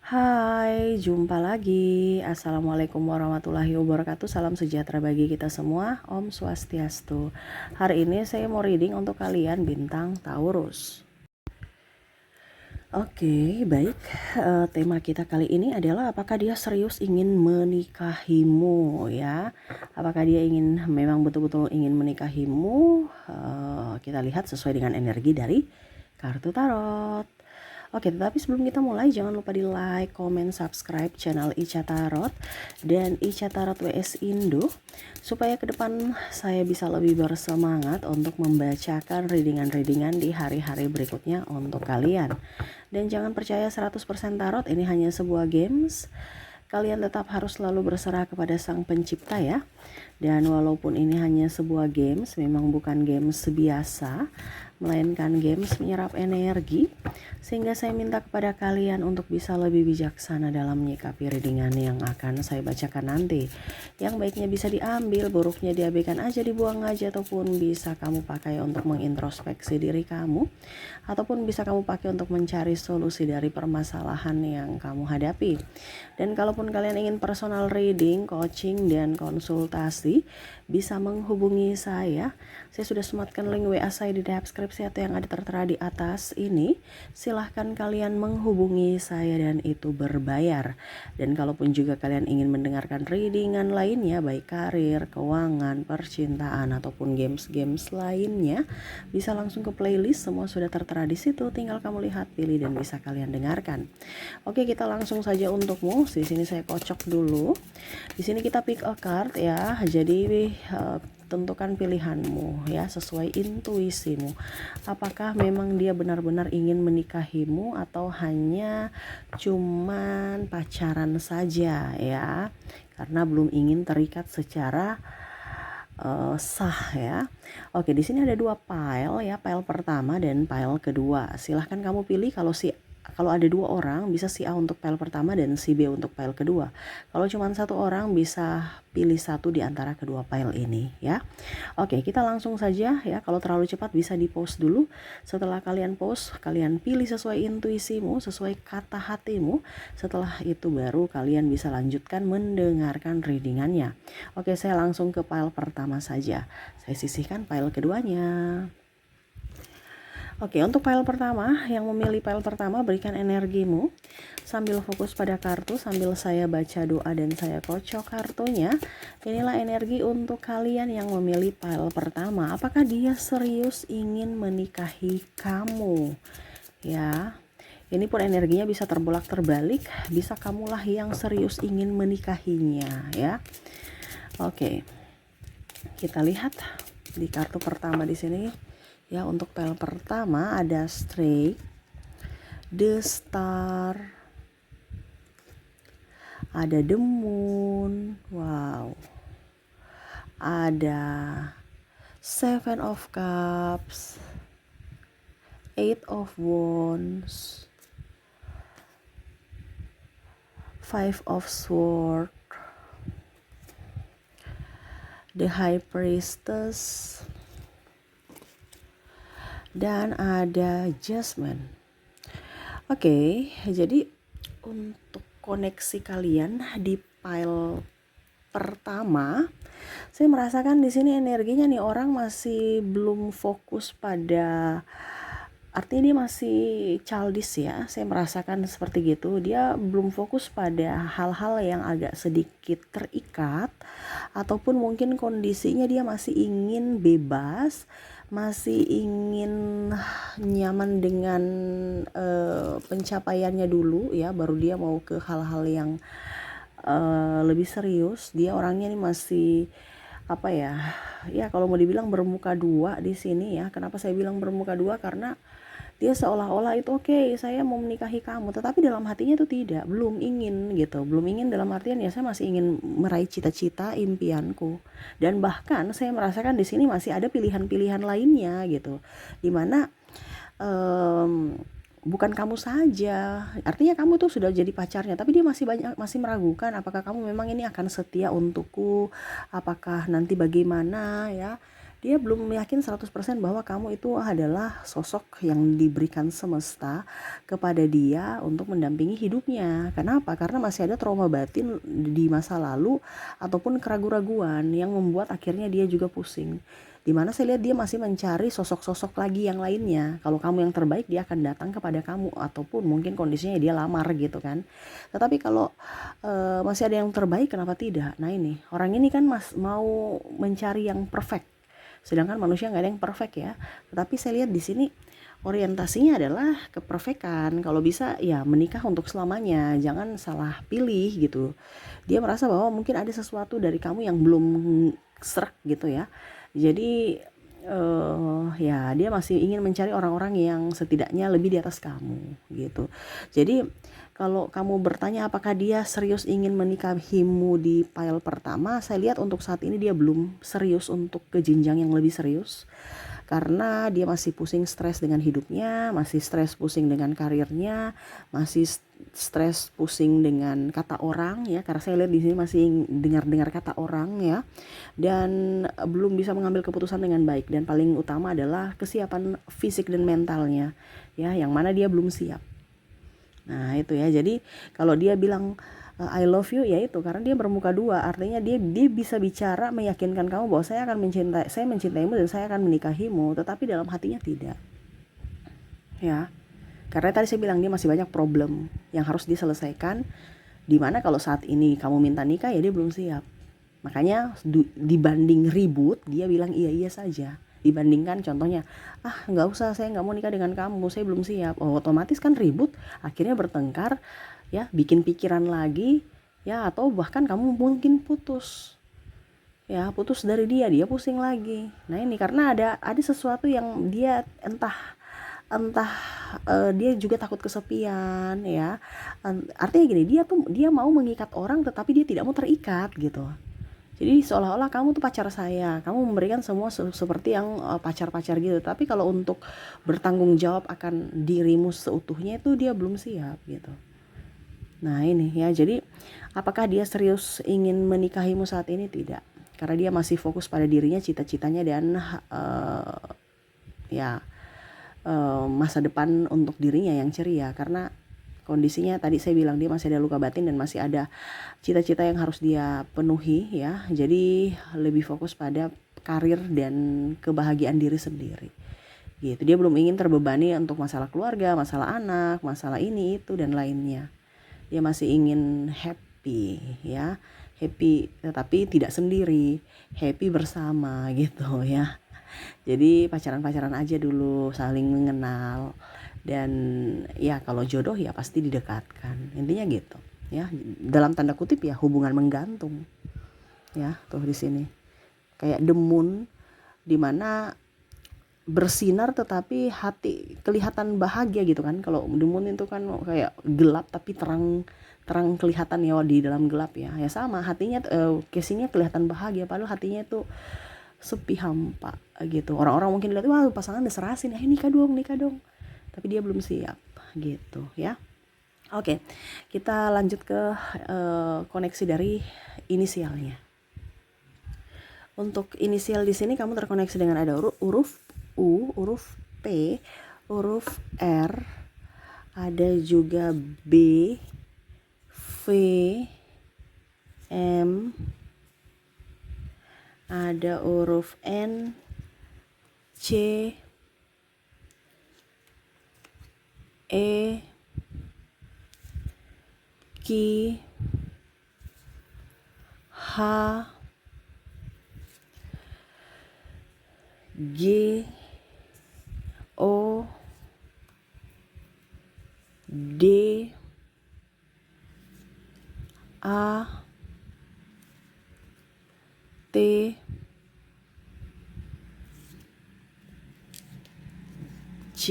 Hai, jumpa lagi. Assalamualaikum warahmatullahi wabarakatuh. Salam sejahtera bagi kita semua. Om Swastiastu. Hari ini saya mau reading untuk kalian bintang Taurus. Oke, baik. Tema kita kali ini adalah apakah dia serius ingin menikahimu ya? Apakah dia memang betul-betul ingin menikahimu? Kita lihat sesuai dengan energi dari kartu tarot. Oke, tetapi sebelum kita mulai jangan lupa di like, comment, subscribe channel Ica Tarot dan Ica Tarot WS Indo supaya ke depan saya bisa lebih bersemangat untuk membacakan readingan-readingan di hari-hari berikutnya untuk kalian. Dan jangan percaya 100% tarot ini hanya sebuah games. Kalian tetap harus selalu berserah kepada Sang Pencipta ya. Dan walaupun ini hanya sebuah games, memang bukan games biasa, melainkan games menyerap energi, sehingga saya minta kepada kalian untuk bisa lebih bijaksana dalam menyikapi readingan yang akan saya bacakan nanti. Yang baiknya bisa diambil, buruknya diabaikan aja, dibuang aja, ataupun bisa kamu pakai untuk mengintrospeksi diri kamu, ataupun bisa kamu pakai untuk mencari solusi dari permasalahan yang kamu hadapi. Dan kalaupun kalian ingin personal reading, coaching, dan konsultasi, bisa menghubungi saya. Saya sudah sematkan link WA saya di deskripsi atau yang ada tertera di atas ini. Silahkan kalian menghubungi saya dan itu berbayar. Dan kalaupun juga kalian ingin mendengarkan readingan lainnya, baik karir, keuangan, percintaan, ataupun games-games lainnya, bisa langsung ke playlist, semua sudah tertera di situ. Tinggal kamu lihat, pilih, dan bisa kalian dengarkan. Oke, kita langsung saja untukmu. Di sini saya kocok dulu. Di sini kita pick a card ya. Jadi tentukan pilihanmu ya sesuai intuisimu. Apakah memang dia benar-benar ingin menikahimu atau hanya cuman pacaran saja ya? Karena belum ingin terikat secara sah ya. Oke, di sini ada dua pile ya, pile pertama dan pile kedua. Silahkan kamu pilih. Kalau ada dua orang bisa si A untuk pile pertama dan si B untuk pile kedua. Kalau cuma satu orang bisa pilih satu di antara kedua pile ini ya. Oke, kita langsung saja ya. Kalau terlalu cepat bisa di pause dulu. Setelah kalian pause, kalian pilih sesuai intuisimu, sesuai kata hatimu. Setelah itu baru kalian bisa lanjutkan mendengarkan readingannya. Oke, saya langsung ke pile pertama saja. Saya sisihkan pile keduanya. Oke, untuk pile pertama, yang memilih pile pertama berikan energimu sambil fokus pada kartu, sambil saya baca doa dan saya kocok kartunya. Inilah energi untuk kalian yang memilih pile pertama. Apakah dia serius ingin menikahi kamu? Ya, ini pun energinya bisa terbolak-terbalik, bisa kamulah yang serius ingin menikahinya ya. Oke, kita lihat di kartu pertama di sini. Ya, untuk pile pertama ada Strike, The Star, ada The Moon, wow, ada Seven of Cups, Eight of Wands, Five of Swords, The High Priestess, dan ada Jasmine. Oke, jadi untuk koneksi kalian di pile pertama, saya merasakan di sini energinya nih orang masih belum fokus pada, artinya dia masih childish ya. Saya merasakan seperti gitu. Dia belum fokus pada hal-hal yang agak sedikit terikat, ataupun mungkin kondisinya dia masih ingin bebas, masih ingin nyaman dengan pencapaiannya dulu ya, baru dia mau ke hal-hal yang lebih serius. Dia orangnya nih masih apa ya? Ya kalau mau dibilang bermuka dua di sini ya. Kenapa saya bilang bermuka dua? Karena dia seolah-olah itu oke, saya mau menikahi kamu, tetapi dalam hatinya itu tidak, belum ingin gitu. Belum ingin dalam artian ya saya masih ingin meraih cita-cita impianku. Dan bahkan saya merasakan di sini masih ada pilihan-pilihan lainnya gitu. Dimana bukan kamu saja, artinya kamu tuh sudah jadi pacarnya, tapi dia masih meragukan apakah kamu memang ini akan setia untukku, apakah nanti bagaimana ya. Dia belum yakin 100% bahwa kamu itu adalah sosok yang diberikan semesta kepada dia untuk mendampingi hidupnya. Kenapa? Karena masih ada trauma batin di masa lalu ataupun keraguan-raguan yang membuat akhirnya dia juga pusing. Dimana saya lihat dia masih mencari sosok-sosok lagi yang lainnya. Kalau kamu yang terbaik, dia akan datang kepada kamu, ataupun mungkin kondisinya dia lamar gitu kan. Tetapi kalau masih ada yang terbaik, kenapa tidak? Nah ini orang ini kan mau mencari yang perfect, sedangkan manusia nggak ada yang perfect ya. Tetapi saya lihat di sini orientasinya adalah keperfekan. Kalau bisa ya menikah untuk selamanya, jangan salah pilih gitu. Dia merasa bahwa mungkin ada sesuatu dari kamu yang belum serak gitu ya. Jadi ya dia masih ingin mencari orang-orang yang setidaknya lebih di atas kamu gitu. Jadi kalau kamu bertanya apakah dia serius ingin menikahimu di pile pertama, saya lihat untuk saat ini dia belum serius untuk ke jenjang yang lebih serius. Karena dia masih pusing stres dengan hidupnya, masih stres pusing dengan karirnya, masih stres pusing dengan kata orang ya. Karena saya lihat di sini masih dengar-dengar kata orang ya. Dan belum bisa mengambil keputusan dengan baik, dan paling utama adalah kesiapan fisik dan mentalnya ya, yang mana dia belum siap. Nah itu ya, jadi kalau dia bilang I love you, ya itu karena dia bermuka dua, artinya dia bisa bicara meyakinkan kamu bahwa saya mencintaimu dan saya akan menikahimu, tetapi dalam hatinya tidak ya. Karena tadi saya bilang dia masih banyak problem yang harus diselesaikan, dimana kalau saat ini kamu minta nikah ya dia belum siap. Makanya dibanding ribut, dia bilang iya saja. Dibandingkan contohnya, nggak usah, saya nggak mau nikah dengan kamu, saya belum siap. Oh, otomatis kan ribut, akhirnya bertengkar, ya bikin pikiran lagi, ya atau bahkan kamu mungkin putus. Ya putus dari dia pusing lagi. Nah ini karena ada sesuatu yang dia entah dia juga takut kesepian ya. Artinya gini, dia mau mengikat orang tetapi dia tidak mau terikat gitu. Jadi seolah-olah kamu tuh pacar saya, kamu memberikan semua seperti yang pacar-pacar gitu. Tapi kalau untuk bertanggung jawab akan dirimu seutuhnya itu dia belum siap gitu. Nah ini ya, jadi apakah dia serius ingin menikahimu saat ini? Tidak, karena dia masih fokus pada dirinya, cita-citanya, dan masa depan untuk dirinya yang ceria. Karena kondisinya tadi saya bilang dia masih ada luka batin dan masih ada cita-cita yang harus dia penuhi ya. Jadi lebih fokus pada karir dan kebahagiaan diri sendiri gitu. Dia belum ingin terbebani untuk masalah keluarga, masalah anak, masalah ini itu dan lainnya. Dia masih ingin happy ya, happy tetapi tidak sendiri, happy bersama gitu ya. Jadi pacaran-pacaran aja dulu, saling mengenal, dan ya kalau jodoh ya pasti didekatkan, intinya gitu ya. Dalam tanda kutip ya, hubungan menggantung ya. Tuh di sini kayak the moon, dimana bersinar tetapi hati kelihatan bahagia gitu kan. Kalau the moon itu kan kayak gelap tapi terang kelihatan ya di dalam gelap ya. Ya sama hatinya, casingnya kelihatan bahagia padahal hatinya itu sepi, hampa gitu. Orang-orang mungkin lihat, wah pasangan udah serasin, nikah dong, tapi dia belum siap gitu ya. Oke, kita lanjut ke koneksi dari inisialnya. Untuk inisial di sini kamu terkoneksi dengan ada huruf U, huruf P, huruf R, ada juga B, V, M, ada huruf N, C, E, Q, H, G, O, D, A, T, C,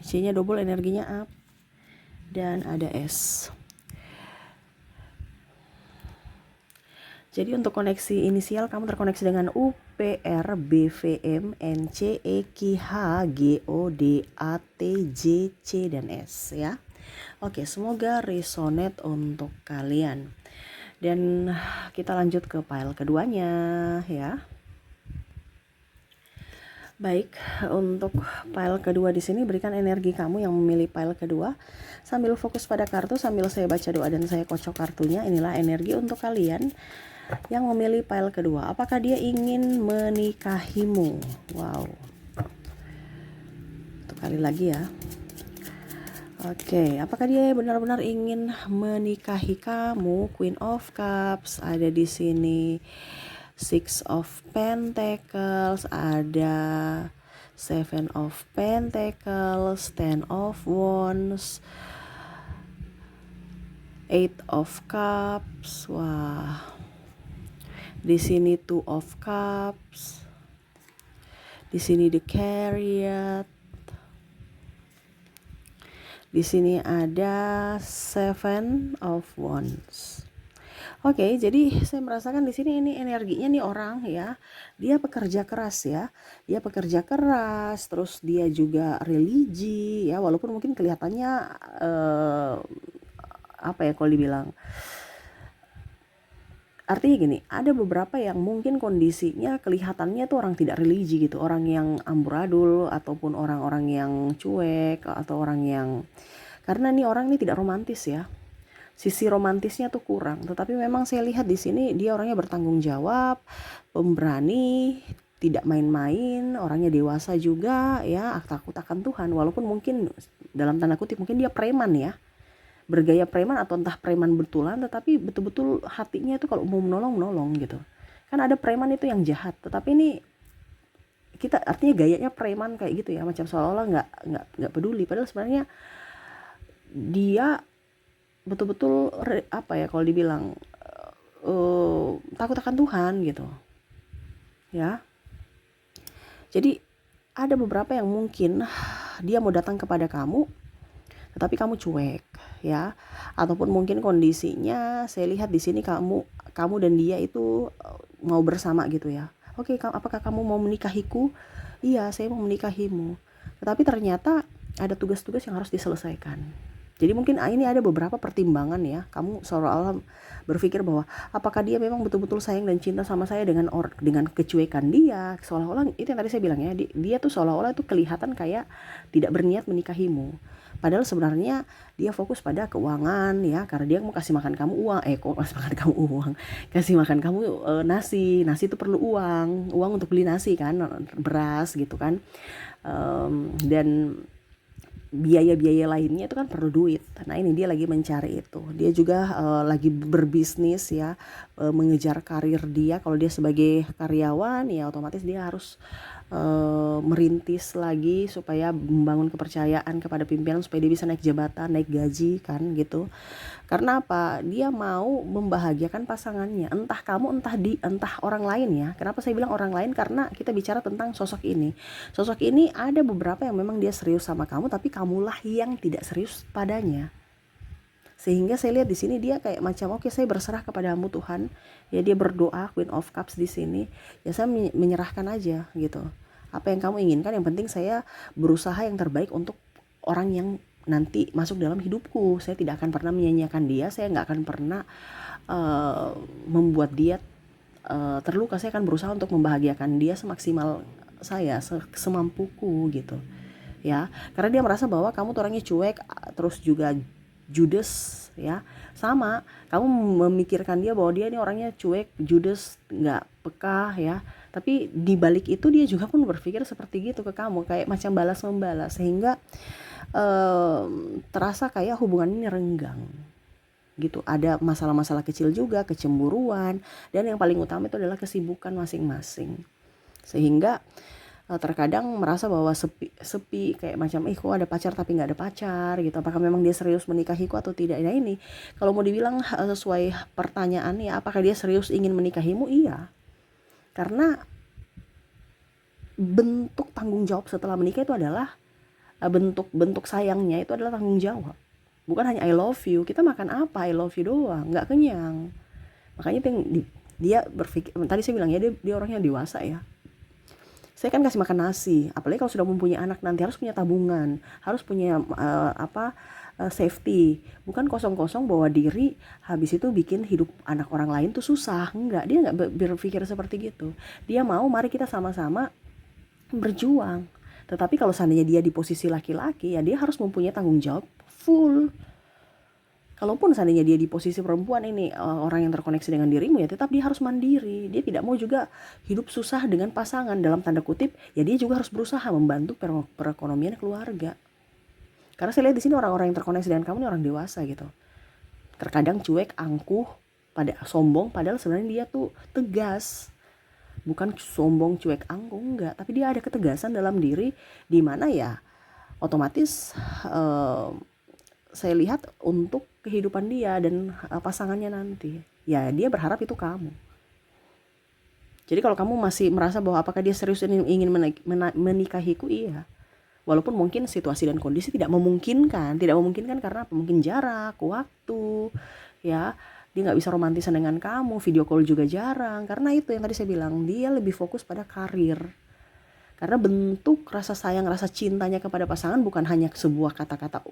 C-nya double, energinya up, dan ada S. Jadi untuk koneksi inisial kamu terkoneksi dengan U, P, R, B, V, M, N, C, E, Q, H, G, O, D, A, T, J, C, dan S ya. Oke, semoga resonate untuk kalian. Dan kita lanjut ke pile keduanya ya. Baik, untuk pile kedua di sini berikan energi kamu yang memilih pile kedua sambil fokus pada kartu, sambil saya baca doa dan saya kocok kartunya. Inilah energi untuk kalian yang memilih pile kedua. Apakah dia ingin menikahimu? Wow. Satu kali lagi ya. Oke, apakah dia benar-benar ingin menikahi kamu? Queen of Cups ada di sini. Six of Pentacles, ada Seven of Pentacles, Ten of Wands, Eight of Cups. Wah. Di sini Two of Cups. Di sini The Chariot. Di sini ada Seven of Wands. Oke, jadi saya merasakan di sini ini energinya nih orang ya. Dia pekerja keras ya. Dia pekerja keras, terus dia juga religi ya, walaupun mungkin kelihatannya apa ya kalau dibilang. Artinya gini, ada beberapa yang mungkin kondisinya kelihatannya tuh orang tidak religi gitu, orang yang amburadul ataupun orang-orang yang cuek atau orang yang, karena nih orang ini tidak romantis ya. Sisi romantisnya tuh kurang, tetapi memang saya lihat di sini dia orangnya bertanggung jawab, pemberani, tidak main-main, orangnya dewasa juga ya, takut akan Tuhan, walaupun mungkin dalam tanda kutip mungkin dia preman ya, bergaya preman atau entah preman betulan, tetapi betul-betul hatinya itu kalau mau menolong gitu. Kan ada preman itu yang jahat, tetapi ini kita artinya gayanya preman kayak gitu ya, macam seolah-olah nggak peduli, padahal sebenarnya dia betul-betul apa ya kalau dibilang takut akan Tuhan gitu ya. Jadi ada beberapa yang mungkin dia mau datang kepada kamu tetapi kamu cuek ya, ataupun mungkin kondisinya saya lihat di sini kamu dan dia itu mau bersama gitu ya. Oke, apakah kamu mau menikahiku? Iya, saya mau menikahimu. Tetapi ternyata ada tugas-tugas yang harus diselesaikan. Jadi mungkin ini ada beberapa pertimbangan ya. Kamu seolah-olah berpikir bahwa apakah dia memang betul-betul sayang dan cinta sama saya dengan kecuekan dia. Seolah-olah itu yang tadi saya bilang ya. Dia tuh seolah-olah itu kelihatan kayak tidak berniat menikahimu. Padahal sebenarnya dia fokus pada keuangan ya. Karena dia mau kasih makan kamu uang. Kasih makan kamu uang. Kasih makan kamu nasi. Nasi itu perlu uang. Uang untuk beli nasi kan. Beras gitu kan. Dan biaya-biaya lainnya itu kan perlu duit. Nah ini dia lagi mencari itu. Dia juga lagi berbisnis ya, mengejar karir dia. Kalau dia sebagai karyawan ya otomatis dia harus merintis lagi supaya membangun kepercayaan kepada pimpinan supaya dia bisa naik jabatan, naik gaji kan gitu. Karena apa? Dia mau membahagiakan pasangannya. Entah kamu, entah orang lain ya. Kenapa saya bilang orang lain? Karena kita bicara tentang sosok ini. Sosok ini ada beberapa yang memang dia serius sama kamu, tapi kamulah yang tidak serius padanya. Sehingga saya lihat di sini dia kayak macam oke, saya berserah kepadamu Tuhan. Ya dia berdoa, Queen of Cups di sini. Ya saya menyerahkan aja gitu. Apa yang kamu inginkan, yang penting saya berusaha yang terbaik untuk orang yang nanti masuk dalam hidupku. Saya tidak akan pernah menyanyiakan dia, saya nggak akan pernah membuat dia terluka. Saya akan berusaha untuk membahagiakan dia semaksimal saya, semampuku gitu ya. Karena dia merasa bahwa kamu tuh orangnya cuek, terus juga judes ya. Sama, kamu memikirkan dia bahwa dia ini orangnya cuek, judes, nggak peka ya. Tapi di balik itu dia juga pun berpikir seperti gitu ke kamu, kayak macam balas membalas, sehingga terasa kayak hubungan ini renggang gitu. Ada masalah-masalah kecil juga, kecemburuan, dan yang paling utama itu adalah kesibukan masing-masing, sehingga terkadang merasa bahwa sepi kayak macam kok ada pacar tapi nggak ada pacar gitu. Apakah memang dia serius menikahiku atau tidak? Nah ini kalau mau dibilang sesuai pertanyaannya, apakah dia serius ingin menikahimu? Iya, karena bentuk tanggung jawab setelah menikah itu adalah bentuk sayangnya itu adalah tanggung jawab. Bukan hanya I love you, kita makan apa I love you doang, nggak kenyang. Makanya dia berpikir, tadi saya bilang ya dia orangnya dewasa ya. Saya kan kasih makan nasi, apalagi kalau sudah mempunyai anak nanti harus punya tabungan, harus punya safety, bukan kosong-kosong bawa diri, habis itu bikin hidup anak orang lain tuh susah. Enggak, dia enggak berpikir seperti gitu. Dia mau mari kita sama-sama berjuang. Tetapi kalau seandainya dia di posisi laki-laki, ya dia harus mempunyai tanggung jawab full. Kalaupun seandainya dia di posisi perempuan ini, orang yang terkoneksi dengan dirimu, ya tetap dia harus mandiri. Dia tidak mau juga hidup susah dengan pasangan, dalam tanda kutip, ya dia juga harus berusaha membantu perekonomian keluarga. Karena saya lihat di sini orang-orang yang terkoneksi dengan kamu ini orang dewasa gitu. Terkadang cuek, angkuh, pada sombong, padahal sebenarnya dia tuh tegas. Bukan sombong, cuek, angkuh, enggak, tapi dia ada ketegasan dalam diri, di mana ya otomatis saya lihat untuk kehidupan dia dan pasangannya nanti, ya dia berharap itu kamu. Jadi kalau kamu masih merasa bahwa apakah dia serius ingin menikahiku, iya. Walaupun mungkin situasi dan kondisi tidak memungkinkan karena mungkin jarak, waktu, ya dia nggak bisa romantisan dengan kamu, video call juga jarang. Karena itu yang tadi saya bilang, dia lebih fokus pada karir. Karena bentuk rasa sayang, rasa cintanya kepada pasangan bukan hanya sebuah kata-kata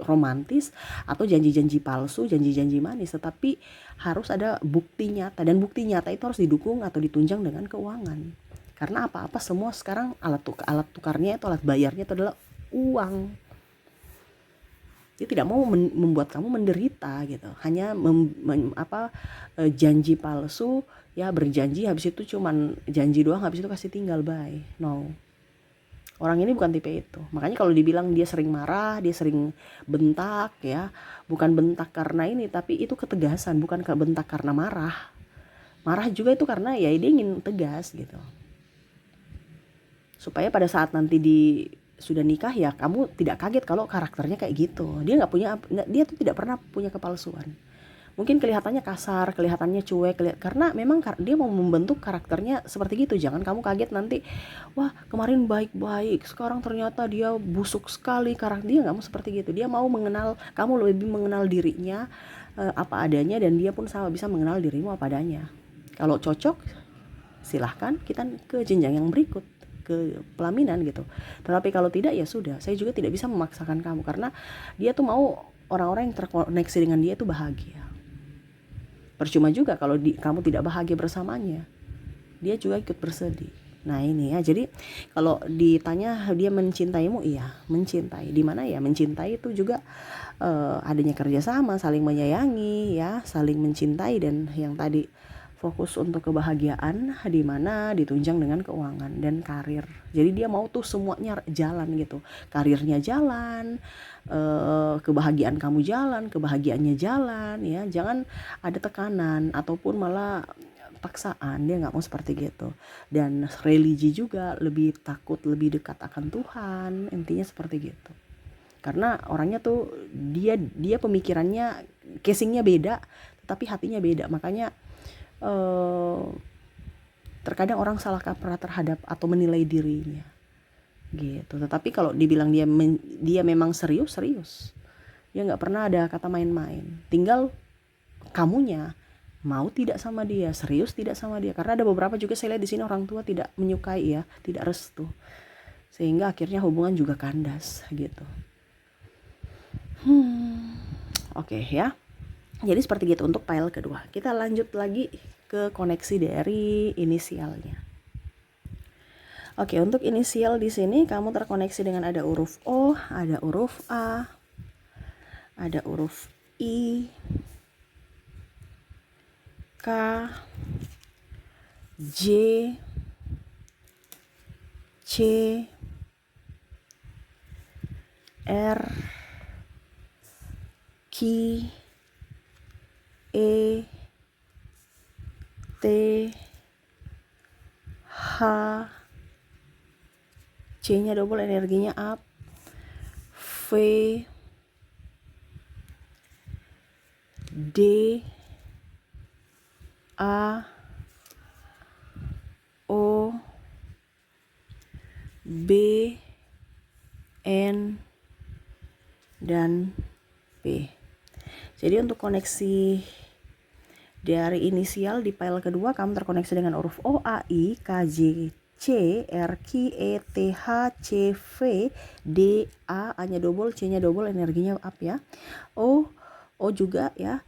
romantis atau janji-janji palsu, janji-janji manis, tetapi harus ada bukti nyata, dan bukti nyata itu harus didukung atau ditunjang dengan keuangan. Karena apa-apa semua sekarang alat tukarnya itu, alat bayarnya itu adalah uang. Dia tidak mau membuat kamu menderita gitu. Hanya janji palsu, ya berjanji habis itu cuman janji doang, habis itu kasih tinggal, bye. No. Orang ini bukan tipe itu. Makanya kalau dibilang dia sering marah, dia sering bentak, ya bukan bentak karena ini, tapi itu ketegasan, bukan bentak karena marah. Marah juga itu karena ya dia ingin tegas gitu. Supaya pada saat nanti sudah nikah, ya kamu tidak kaget kalau karakternya kayak gitu. Dia tuh tidak pernah punya kepalsuan. Mungkin kelihatannya kasar, kelihatannya cuek, karena memang dia mau membentuk karakternya seperti gitu. Jangan kamu kaget nanti, wah kemarin baik-baik, sekarang ternyata dia busuk sekali karakter. Dia nggak mau seperti gitu. Dia mau mengenal kamu, lebih mengenal dirinya apa adanya, dan dia pun sama bisa mengenal dirimu apa adanya. Kalau cocok, silahkan kita ke jenjang yang berikut, ke pelaminan gitu. Tetapi kalau tidak, ya sudah, saya juga tidak bisa memaksakan kamu, karena dia tuh mau orang-orang yang terkoneksi dengan dia itu bahagia. Percuma juga kalau kamu tidak bahagia bersamanya, dia juga ikut bersedih. Nah ini ya, jadi kalau ditanya dia mencintaimu, iya mencintai. Di mana ya mencintai itu juga adanya kerjasama, saling menyayangi, ya saling mencintai, dan yang tadi fokus untuk kebahagiaan, di mana ditunjang dengan keuangan dan karir. Jadi dia mau tuh semuanya jalan gitu, karirnya jalan, kebahagiaan kamu jalan, kebahagiaannya jalan, ya jangan ada tekanan ataupun malah paksaan. Dia nggak mau seperti gitu. Dan religi juga, lebih takut, lebih dekat akan Tuhan, intinya seperti gitu. Karena orangnya tuh dia pemikirannya, casingnya beda, tapi hatinya beda. Makanya terkadang orang salah kaprah terhadap atau menilai dirinya gitu. Tetapi kalau dibilang dia memang serius, dia nggak pernah ada kata main-main. Tinggal kamunya mau tidak sama dia, serius tidak sama dia. Karena ada beberapa juga saya lihat di sini orang tua tidak menyukai, ya tidak restu, sehingga akhirnya hubungan juga kandas gitu. Oke, ya. Jadi seperti gitu untuk file kedua. Kita lanjut lagi ke koneksi dari inisialnya. Oke, untuk inisial di sini kamu terkoneksi dengan ada huruf O, ada huruf A, ada huruf I, K, J, C, R, Q, E, T, H, C-nya double, energinya up, V, D, A, O, B, N, dan P. Jadi untuk koneksi dari inisial di file kedua, kamu terkoneksi dengan huruf O, A, I, K, J, C, R, Q, E, T, H, C, V, D, A, A-nya double, C-nya double, energinya up ya. O juga ya.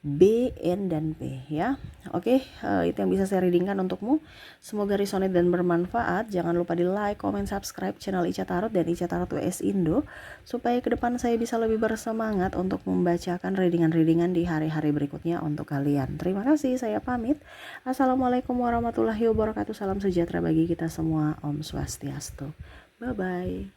B, N, dan P ya. Oke, itu yang bisa saya readingkan untukmu. Semoga resonate dan bermanfaat. Jangan lupa di like, comment, subscribe channel Ica Tarot dan Ica Tarot WS Indo, supaya ke depan saya bisa lebih bersemangat untuk membacakan readingan-readingan di hari-hari berikutnya untuk kalian. Terima kasih, saya pamit. Assalamualaikum warahmatullahi wabarakatuh. Salam sejahtera bagi kita semua. Om Swastiastu. Bye-bye.